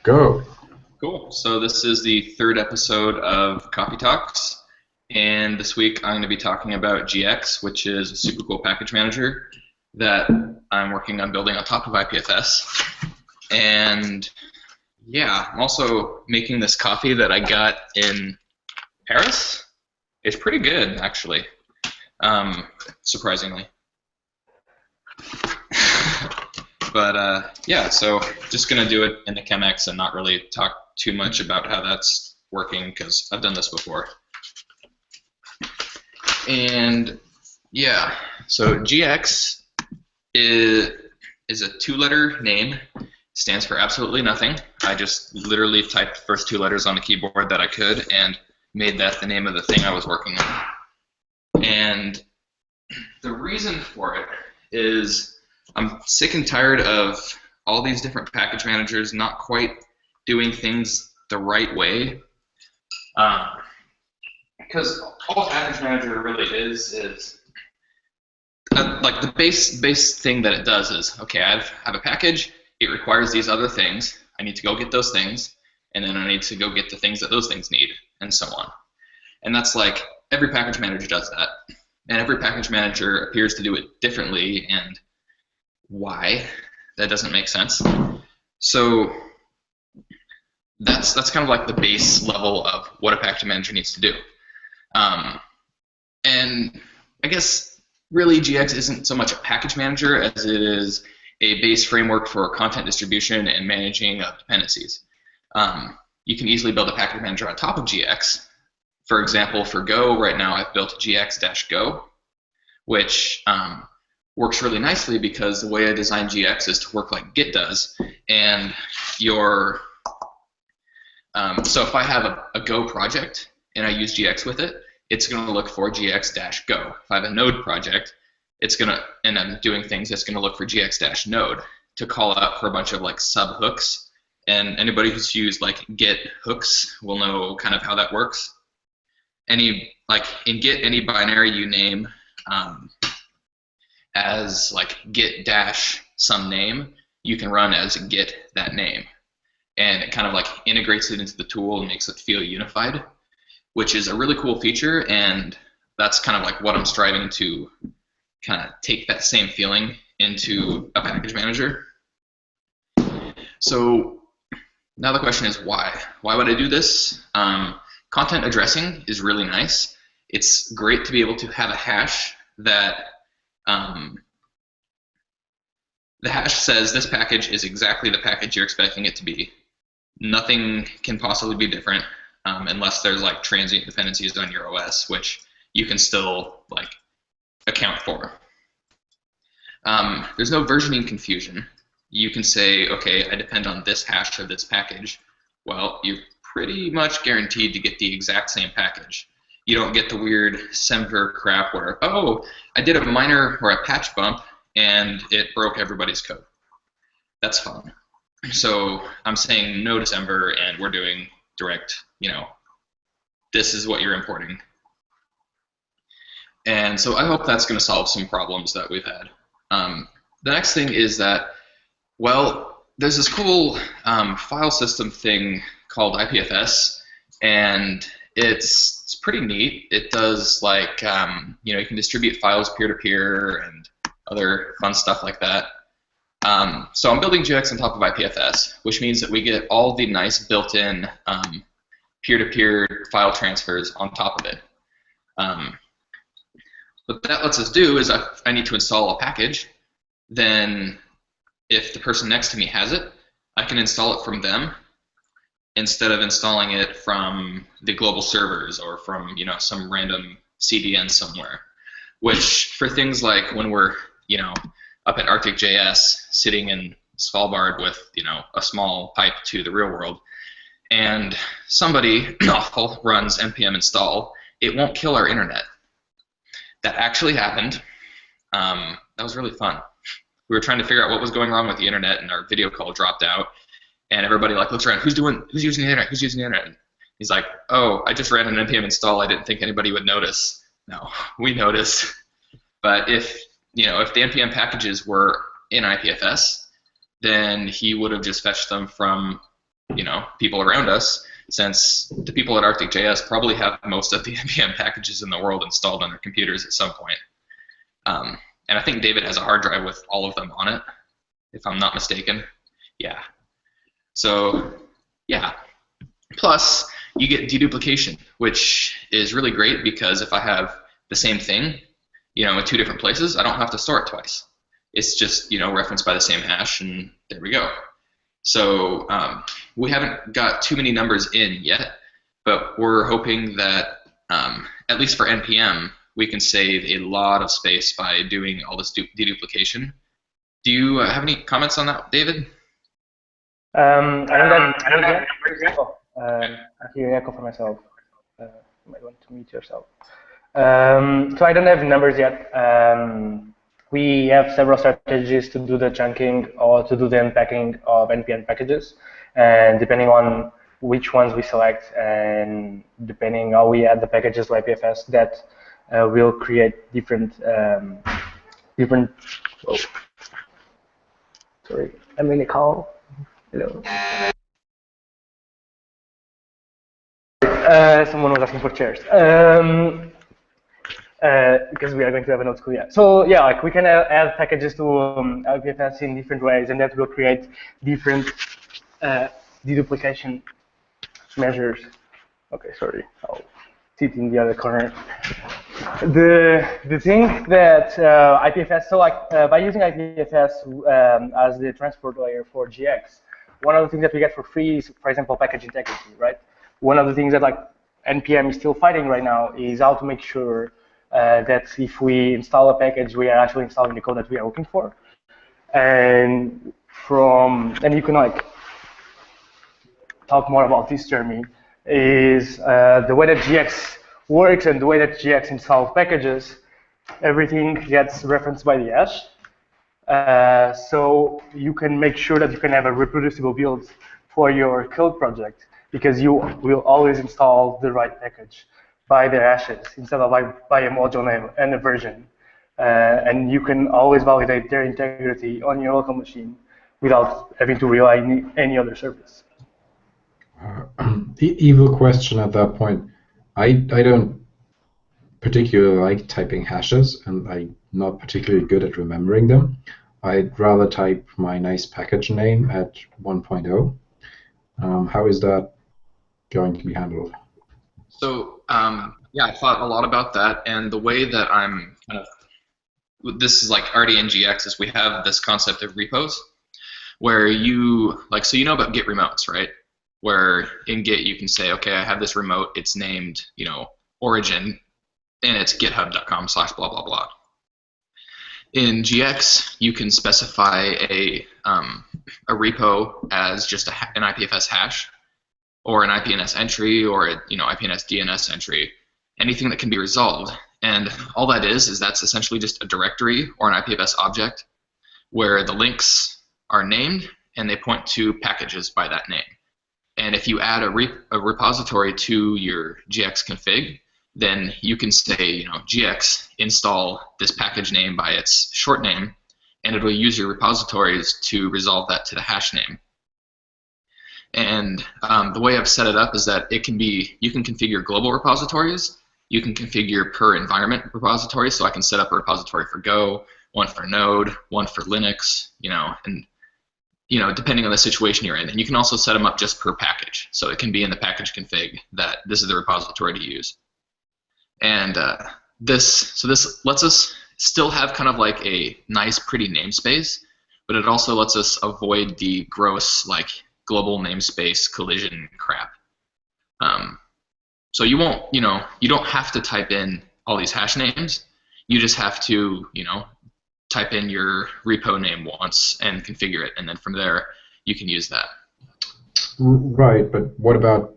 Go. Cool. So this is the third episode of Coffee Talks, and this week I'm going to be talking about GX, which is a super cool package manager that I'm working on building on top of IPFS. And yeah, I'm also making this coffee that I got in Paris. It's pretty good, actually, surprisingly. But yeah, so just gonna do it in the Chemex and not really talk too much about how that's working because I've done this before. And yeah, so GX is a two-letter name. Stands for absolutely nothing. I just literally typed the first two letters on the keyboard that I could and made that the name of the thing I was working on. And the reason for it is I'm sick and tired of all these different package managers not quite doing things the right way. Because all a package manager really is like the base thing that it does is, okay, I have a package, it requires these other things, I need to go get those things, and then I need to go get the things that those things need, and so on. And that's like, every package manager does that. And every package manager appears to do it differently, and why? That doesn't make sense. So that's kind of like the base level of what a package manager needs to do. And I guess really GX isn't so much a package manager as it is a base framework for content distribution and managing of dependencies. You can easily build a package manager on top of GX. For example, for Go, right now I've built GX-Go, which works really nicely because the way I designed GX is to work like Git does. And so if I have a Go project and I use GX with it, it's going to look for GX-Go. If I have a Node project, and I'm doing things, it's going to look for GX-Node to call out for a bunch of like sub hooks. And anybody who's used like Git hooks will know kind of how that works. In Git, any binary you name as like git dash some name, you can run as git that name. And it kind of like integrates it into the tool and makes it feel unified, which is a really cool feature, and that's kind of like what I'm striving to kind of take that same feeling into a package manager. So now the question is why? Why would I do this? Content addressing is really nice. It's great to be able to have a hash that the hash says this package is exactly the package you're expecting it to be. Nothing can possibly be different unless there's like transient dependencies on your OS, which you can still like account for. There's no versioning confusion. You can say, okay, I depend on this hash of this package. Well, you're pretty much guaranteed to get the exact same package. You don't get the weird semver crap where, oh, I did a minor or a patch bump and it broke everybody's code. That's fun. So I'm saying no to semver and we're doing direct, this is what you're importing. And so I hope that's going to solve some problems that we've had. The next thing is that, well, there's this cool file system thing called IPFS, and it's pretty neat. It does like, you can distribute files peer-to-peer and other fun stuff like that. So I'm building GX on top of IPFS, which means that we get all the nice built-in peer-to-peer file transfers on top of it. What that lets us do is if I need to install a package, then if the person next to me has it, I can install it from them instead of installing it from the global servers or from some random CDN somewhere. Which for things like when we're up at Arctic.js sitting in Svalbard with a small pipe to the real world, and somebody awful runs npm install, it won't kill our internet. That actually happened. That was really fun. We were trying to figure out what was going wrong with the internet, and our video call dropped out. And everybody looks around, who's using the internet? Who's using the internet? He's like, oh, I just ran an npm install. I didn't think anybody would notice. No, we noticed. But if the npm packages were in IPFS, then he would have just fetched them from people around us, since the people at Arctic.js probably have most of the npm packages in the world installed on their computers at some point. And I think David has a hard drive with all of them on it, if I'm not mistaken. Yeah. So, yeah. Plus, you get deduplication, which is really great because if I have the same thing, in 2 different places, I don't have to store it twice. It's just, referenced by the same hash, and there we go. So we haven't got too many numbers in yet, but we're hoping that at least for NPM, we can save a lot of space by doing all this deduplication. Do you have any comments on that, David? I don't have I hear echo for myself. You might want to mute yourself. So I don't have numbers yet. We have several strategies to do the chunking or to do the unpacking of NPM packages, and depending on which ones we select and depending how we add the packages to IPFS, that will create different. Oh, sorry, I'm in a call. Hello. Someone was asking for chairs. Because we are going to have a node school, yeah. So yeah, like we can add packages to IPFS in different ways, and that will create different deduplication measures. Okay, sorry, I'll sit in the other corner. The thing that IPFS, so like by using IPFS as the transport layer for GX, one of the things that we get for free is, for example, package integrity, right? One of the things that like NPM is still fighting right now is how to make sure that if we install a package, we are actually installing the code that we are looking for. And you can like talk more about this, Jeremy, is the way that GX works and the way that GX installs packages, everything gets referenced by the hash. So you can make sure that you can have a reproducible build for your code project because you will always install the right package by their hashes instead of like by a module name and a version. And you can always validate their integrity on your local machine without having to rely on any other service. Evil question at that point. I don't particularly like typing hashes, and I'm not particularly good at remembering them. I'd rather type my nice package name at 1.0. How is that going to be handled? So yeah, I thought a lot about that, and the way that I'm kind of, this is like already in GX, is we have this concept of repos, where so you know about Git remotes, right? Where in Git you can say, okay, I have this remote, it's named, origin, and it's github.com/blah blah blah. In GX, you can specify a repo as just an IPFS hash, or an IPNS entry, or a IPNS DNS entry, anything that can be resolved. And all that is that's essentially just a directory or an IPFS object where the links are named and they point to packages by that name. And if you add a repository to your GX config, then you can say, GX install this package name by its short name, and it'll use your repositories to resolve that to the hash name. And the way I've set it up is that you can configure global repositories, you can configure per environment repository, so I can set up a repository for Go, one for Node, one for Linux, and depending on the situation you're in. And you can also set them up just per package, so it can be in the package config that this is the repository to use. And this lets us still have kind of like a nice, pretty namespace, but it also lets us avoid the gross global namespace collision crap. So you won't, you don't have to type in all these hash names. You just have to, type in your repo name once and configure it, and then from there you can use that. Right, but what about,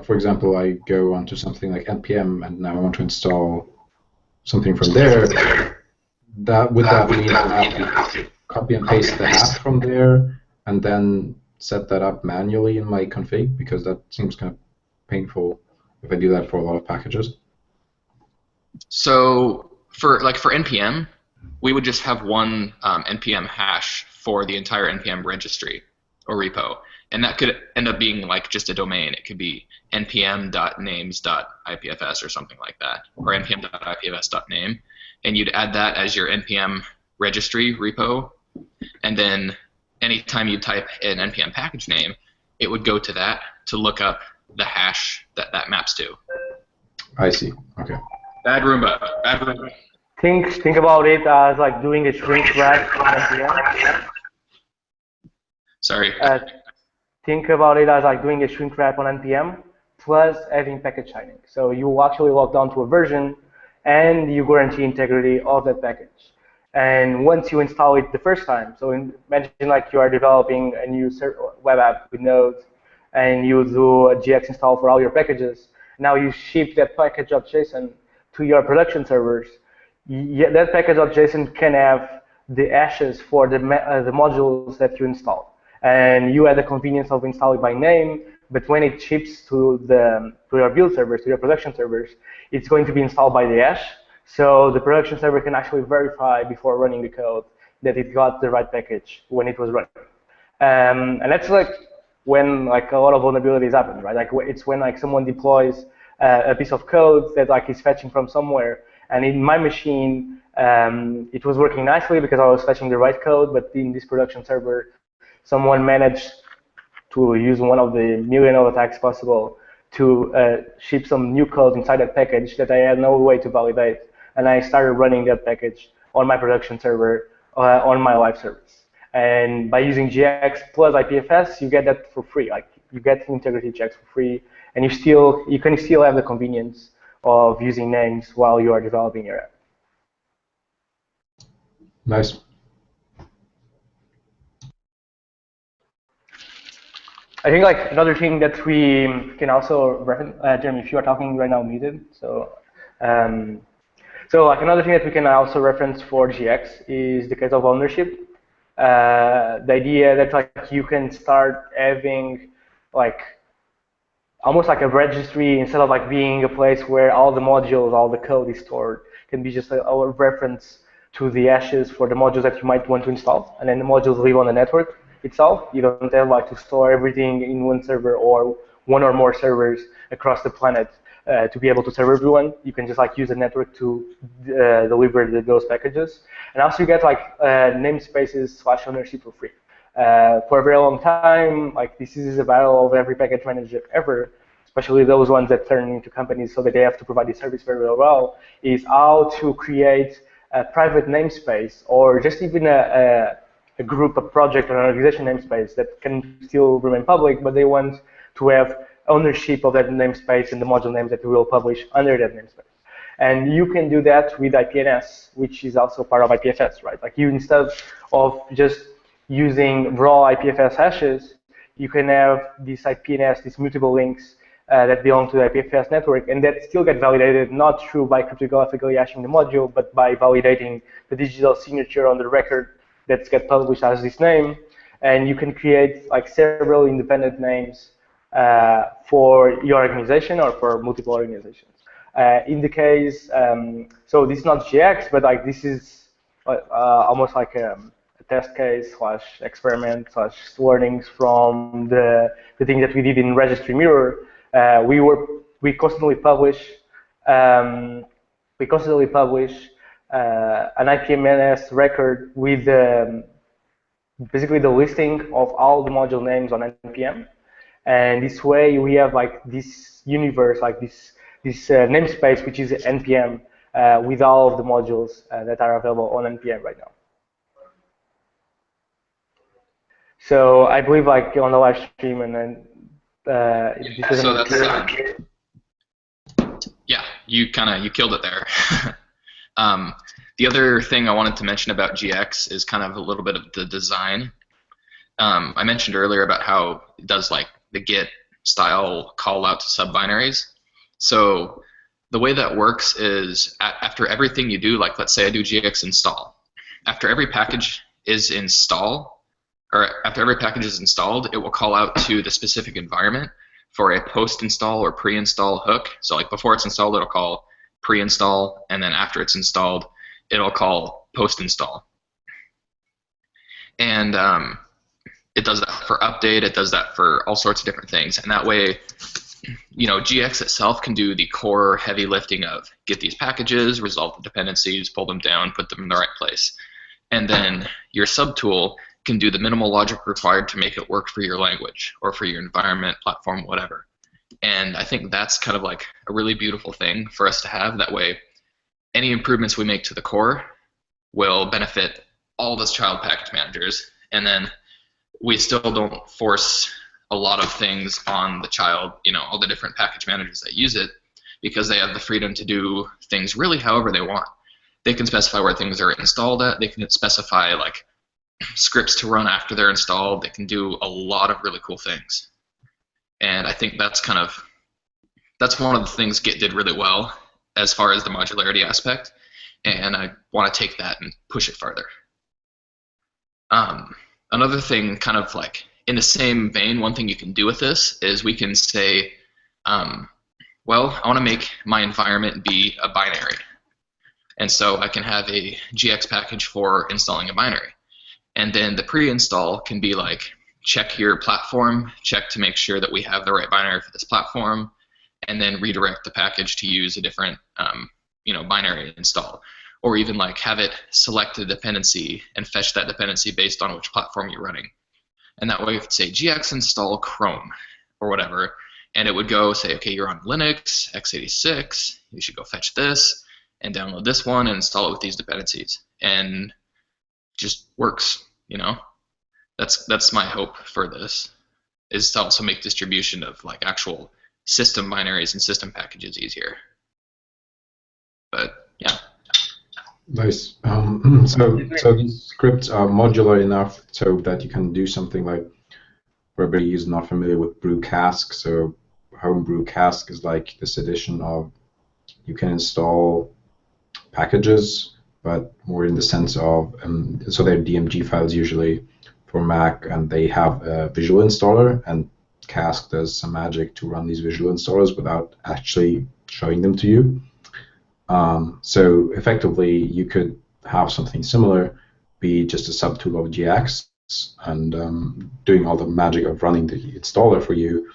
for example, I go onto something like npm and now I want to install something from there. Would that mean I have to copy and paste the hash from there and then set that up manually in my config? Because that seems kind of painful if I do that for a lot of packages. So for npm, we would just have one npm hash for the entire npm registry, a repo, and that could end up being like just a domain. It could be npm.names.ipfs or something like that, or npm.ipfs.name, and you'd add that as your npm registry repo, and then anytime you type an npm package name, it would go to that to look up the hash that that maps to. I see. Okay. Bad Roomba. Bad Roomba. Think about it as like doing a shrink wrap on NPM. Sorry. Think about it as like doing a shrink wrap on NPM plus having package signing. So you will actually log down to a version and you guarantee integrity of that package. And once you install it the first time, so imagine like you are developing a new web app with Node and you do a GX install for all your packages. Now you ship that package.json to your production servers. That package.json can have the hashes for the modules that you install. And you have the convenience of installing by name, but when it ships to your build servers, to your production servers, it's going to be installed by the hash. So the production server can actually verify before running the code that it got the right package when it was running. And that's like when like a lot of vulnerabilities happen, right? Like it's when like someone deploys a piece of code that like is fetching from somewhere. And in my machine, it was working nicely because I was fetching the right code, but in this production server, someone managed to use one of the million of attacks possible to ship some new code inside that package that I had no way to validate. And I started running that package on my production server on my live service. And by using GX plus IPFS, you get that for free. Like you get integrity checks for free, and you can still have the convenience of using names while you are developing your app. Nice. I think like another thing that we can also reference, Jeremy, if you are talking right now, muted. So, so like another thing that we can also reference for GX is the case of ownership. The idea that like you can start having like almost like a registry instead of like being a place where all the modules, all the code is stored, can be just a reference to the hashes for the modules that you might want to install, and then the modules live on the network itself. You don't have like to store everything in one server or one or more servers across the planet to be able to serve everyone. You can just like use the network to deliver those packages. And also you get like namespaces / ownership for free. For a very long time, like this is a battle of every package manager ever, especially those ones that turn into companies so that they have to provide the service very well, is how to create a private namespace or just even a group, a project, or an organization namespace that can still remain public, but they want to have ownership of that namespace and the module names that we will publish under that namespace. And you can do that with IPNS, which is also part of IPFS, right? Like you, instead of just using raw IPFS hashes, you can have this IPNS, these mutable links that belong to the IPFS network, and that still get validated not through by cryptographically hashing the module, but by validating the digital signature on the record that gets published as this name. And you can create like several independent names for your organization or for multiple organizations. In the case, so this is not GX, but like this is almost like a test case / experiment / learnings from the thing that we did in Registry Mirror. We constantly publish an IPMNS record with basically the listing of all the module names on NPM, and this way we have like this universe, like this namespace, which is NPM with all of the modules that are available on NPM right now. So I believe like on the live stream, and then this so that's yeah, you killed it there. The other thing I wanted to mention about GX is kind of a little bit of the design. I mentioned earlier about how it does like the Git style call out to subbinaries. So the way that works is after everything you do, like let's say I do GX install, after every package is installed, it will call out to the specific environment for a post-install or pre-install hook. So like before it's installed, it'll call pre-install, and then after it's installed, it'll call post-install. And it does that for update. It does that for all sorts of different things. And that way, GX itself can do the core heavy lifting of get these packages, resolve the dependencies, pull them down, put them in the right place. And then your subtool can do the minimal logic required to make it work for your language or for your environment, platform, whatever. And I think that's kind of like a really beautiful thing for us to have. That way, any improvements we make to the core will benefit all the child package managers. And then we still don't force a lot of things on the child, all the different package managers that use it, because they have the freedom to do things really however they want. They can specify where things are installed at. They can specify like scripts to run after they're installed. They can do a lot of really cool things. And I think that's one of the things Git did really well as far as the modularity aspect. And I want to take that and push it farther. Another thing, kind of like in the same vein, one thing you can do with this is we can say, well, I want to make my environment be a binary. And so I can have a GX package for installing a binary. And then the pre-install can be like, check your platform, check to make sure that we have the right binary for this platform, and then redirect the package to use a different binary install. Or even like have it select a dependency and fetch that dependency based on which platform you're running. And that way you could say GX install Chrome or whatever, and it would go say, okay, you're on Linux, x86, you should go fetch this and download this one and install it with these dependencies. And just works, That's my hope for this, is to also make distribution of like actual system binaries and system packages easier. But yeah. Nice. So these scripts are modular enough so that you can do something like, for everybody who's not familiar with Brew-Cask, so Homebrew-Cask is like this edition of, you can install packages, but more in the sense of, so they're DMG files usually for Mac, and they have a visual installer, and Cask does some magic to run these visual installers without actually showing them to you. So effectively, you could have something similar be just a subtool of GX and doing all the magic of running the installer for you,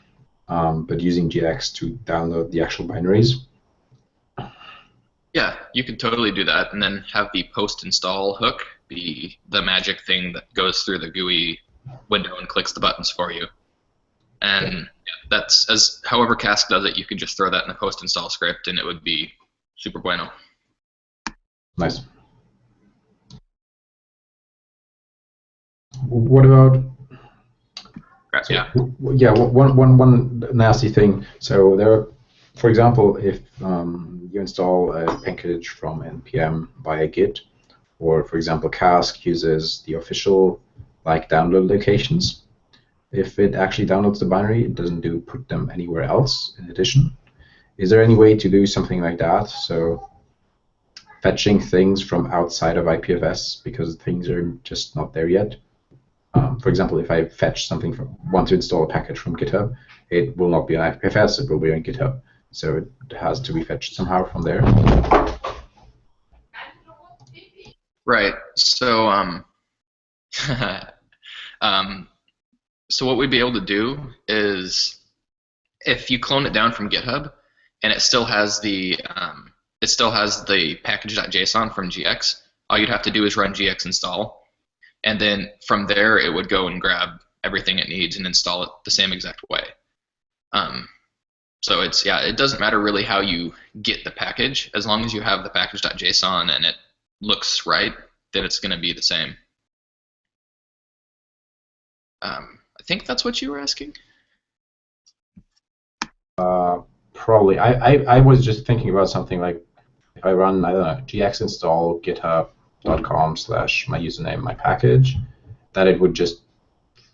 but using GX to download the actual binaries. Yeah, you could totally do that, and then have the post-install hook be the magic thing that goes through the GUI window and clicks the buttons for you. And yeah, that's however Cask does it. You could just throw that in the post-install script, and it would be super bueno. Nice. What about? One nasty thing. So there are, for example, if you install a package from npm via Git, or for example, Cask uses the official download locations. If it actually downloads the binary, it doesn't put them anywhere else in addition. Is there any way to do something like that? So fetching things from outside of IPFS because things are just not there yet. For example, if I fetch something want to install a package from GitHub, it will not be on IPFS, it will be on GitHub. So it has to be fetched somehow from there. Right. So so what we'd be able to do is, if you clone it down from GitHub and it still has the package.json from GX, all you'd have to do is run GX install, and then from there it would go and grab everything it needs and install it the same exact way. So it doesn't matter really how you get the package, as long as you have the package.json and it looks right, then it's going to be the same. I think that's what you were asking. Probably. I was just thinking about something like, if I run, I don't know, gx install github.com/my username, my package, that it would just,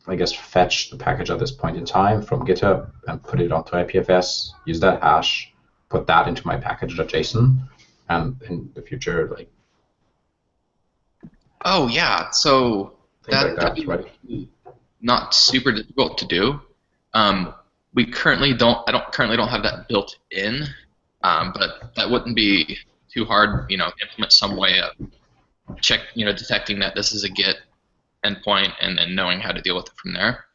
I guess, fetch the package at this point in time from GitHub and put it onto IPFS, use that hash, put that into my package.json, and in the future, like. Oh yeah, so that's right. Not super difficult to do. We currently don't. I currently don't have that built in, but that wouldn't be too hard. Implement some way of detecting that this is a Git endpoint and then knowing how to deal with it from there.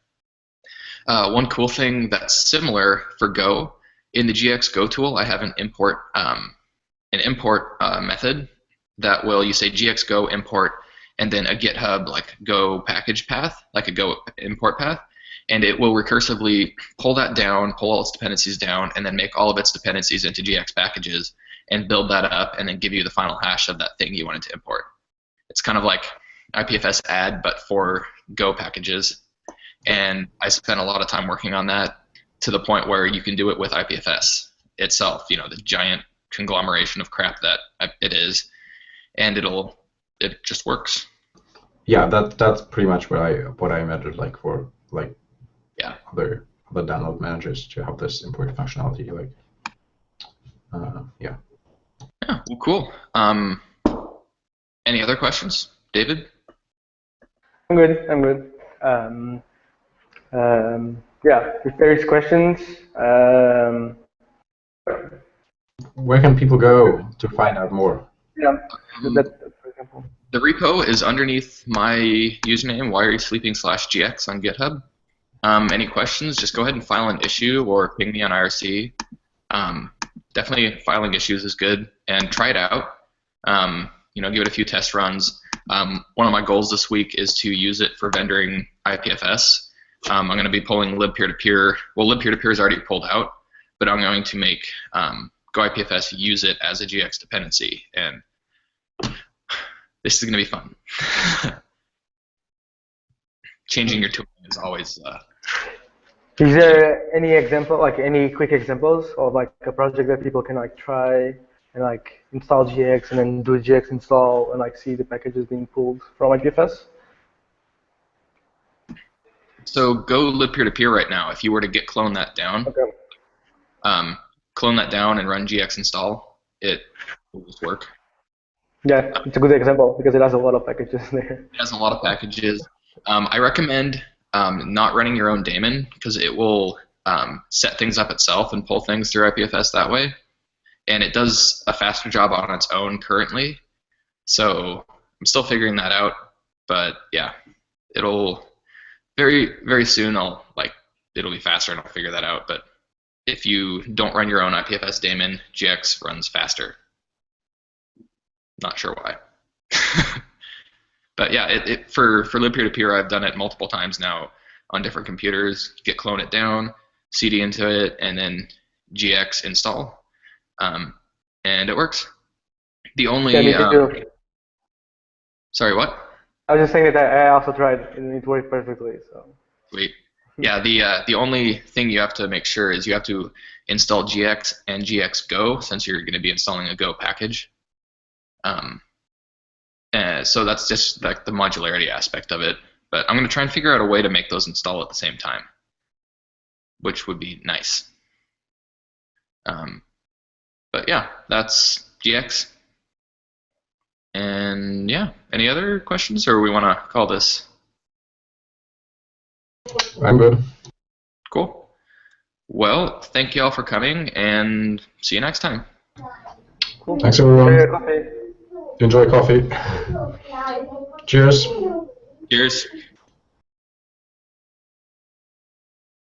One cool thing that's similar for Go, in the GX Go tool, I have an import method that will, you say GX Go import and then a GitHub like Go package path, like a Go import path, and it will recursively pull that down, pull all its dependencies down, and then make all of its dependencies into GX packages and build that up and then give you the final hash of that thing you wanted to import. It's kind of like IPFS add, but for Go packages. And I spent a lot of time working on that to the point where you can do it with IPFS itself, you know, the giant conglomeration of crap that it is, and it just works. Yeah, that's pretty much what I imagined, like for like other download managers to have this import functionality. Like, yeah. Yeah, well, cool. Any other questions, David? I'm good. Yeah, if there is questions. Where can people go to find out more? Yeah, for example. The repo is underneath my username, whyareyouSleeping/gx on GitHub. Any questions, just go ahead and file an issue or ping me on IRC. Definitely filing issues is good, and try it out. You know, give it a few test runs. One of my goals this week is to use it for vendoring IPFS. I'm going to be pulling libpeer-to-peer. Well, libpeer-to-peer is already pulled out, but I'm going to make GoIPFS use it as a GX dependency, and this is going to be fun. Changing your tooling is always. Is there any example, like any quick examples of like a project that people can like try and like install GX and then do a GX install and like see the packages being pulled from IPFS? So go libpeer-to-peer right now. If you were to clone that down, clone that down and run GX install, it will just work. Yeah, it's a good example because it has a lot of packages there. It has a lot of packages. I recommend not running your own daemon because it will set things up itself and pull things through IPFS that way. And it does a faster job on its own currently. So I'm still figuring that out. But yeah, it'll very soon it'll be faster and I'll figure that out. But if you don't run your own IPFS daemon, GX runs faster. Not sure why. But yeah, for libpeer-to-peer, I've done it multiple times now on different computers. Clone it down, CD into it, and then GX install, and it works. The only sorry, what? I was just saying that I also tried and it worked perfectly. So sweet. Yeah, the only thing you have to make sure is you have to install GX and GX Go since you're going to be installing a Go package. So that's just like the modularity aspect of it. But I'm going to try and figure out a way to make those install at the same time, which would be nice. But yeah, that's GX. And yeah, any other questions, or we want to call this? I'm good. Cool. Well, thank you all for coming, and see you next time. cool. Thanks, everyone. Enjoy coffee. Cheers. Cheers.